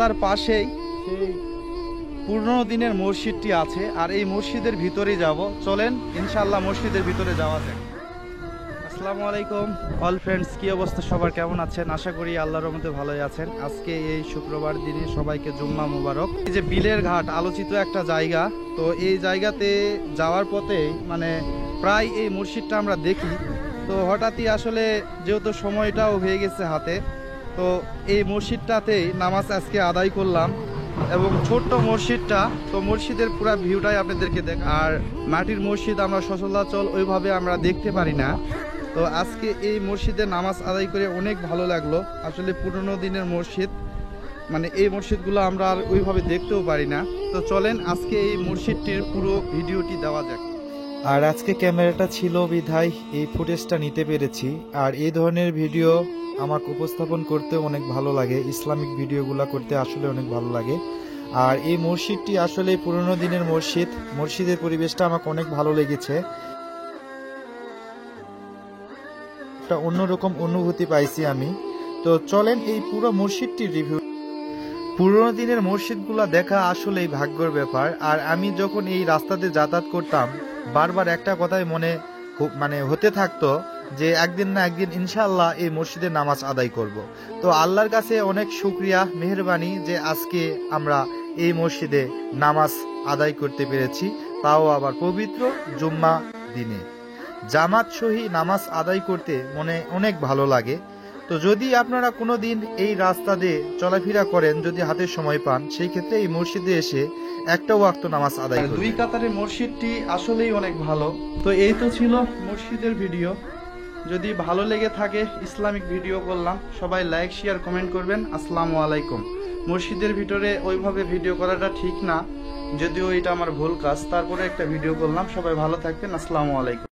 রাস্তার পাশেই সেই পুরনো দিনের মসজিদটি আছে, আর এই মসজিদের ভিতরেই যাব। চলেন ইনশাআল্লাহ মসজিদের ভিতরে যাওয়া যাক। আসসালামু আলাইকুম অল ফ্রেন্ডস, কি অবস্থা সবার, কেমন আছেন? আশা করি আল্লাহর রহমতে ভালোই আছেন। আজকে এই শুক্রবার দিনে সবাইকে জুম্মা মুবারক। এই যে বিলের ঘাট আলোচিত একটা জায়গা, তো এই জায়গাতে যাওয়ার পথে মানে প্রায় এই মসজিদটা আমরা দেখি। তো হঠাৎই আসলে যেহেতু সময়টাও হয়ে গেছে হাতে, তো এই মসজিদটাতেই নামাজ আজকে আদায় করলাম। এবং ছোট্ট মসজিদটা, তো মসজিদের পুরো ভিউটাই আপনাদেরকে দেখ। আর মাটির মসজিদ আমরা সচরাচর ওইভাবে আমরা দেখতে পারি না। তো আজকে এই মসজিদে নামাজ আদায় করে অনেক ভালো লাগলো। আসলে পুরনো দিনের মসজিদ, মানে এই মসজিদগুলো আমরা আর ওইভাবে দেখতেও পারি না। তো চলেন আজকে এই মসজিদটির পুরো ভিডিওটি দেওয়া যাক। আর আজকে ক্যামেরাটা ছিল বিধায় এই ফুটেজটা নিতে পেরেছি। আর এই ধরনের ভিডিও আমাকে উপস্থাপন করতে অনেক ভালো লাগে, ইসলামিক ভিডিওগুলো করতে আসলে অনেক ভালো লাগে। আর এই মসজিদটি আসলে পুরনো দিনের মসজিদ, মসজিদের পরিবেশটা আমাকে অনেক ভালো লেগেছে। একটা অন্যরকম অনুভূতি পাইছি আমি। তো চলেন এই পুরো মসজিদটির রিভিউ। পুরনো দিনের মসজিদগুলো দেখা আসলেই ভাগ্যের ব্যাপার। আর আমি যখন এই রাস্তাতে যাতায়াত করতাম, বারবার একটা কথাই মনে হতে থাকতো যে একদিন না একদিন ইনশাআল্লাহ এই মসজিদে নামাজ আদায় করব। তো আল্লাহর কাছে অনেক শুকরিয়া, মেহেরবানি যে আজকে আমরা এই মসজিদে নামাজ আদায় করতে পেরেছি, তাও আবার পবিত্র জুম্মা দিনে। জামাত সহি নামাজ আদায় করতে মনে অনেক ভালো লাগে। তো যদি আপনারা কোনো দিন এই রাস্তা দিয়ে চলাফেরা করেন, যদি হাতে সময় পান, সেই ক্ষেত্রে এই মসজিদে এসে একটা ওয়াক্ত নামাজ আদায় করবেন। দুই কাতারের মসজিদটি আসলেই অনেক ভালো। তো এই তো ছিল মসজিদের ভিডিও। যদি ভালো লেগে থাকে, ইসলামিক ভিডিও করলাম, সবাই লাইক শেয়ার কমেন্ট করবেন। আসসালামু আলাইকুম। মসজিদের ভিতরে ওইভাবে ভিডিও করাটা ঠিক না, যদিও এটা আমার ভুল কাজ, তারপরে একটা ভিডিও করলাম। সবাই ভালো থাকবেন। আসসালামু আলাইকুম।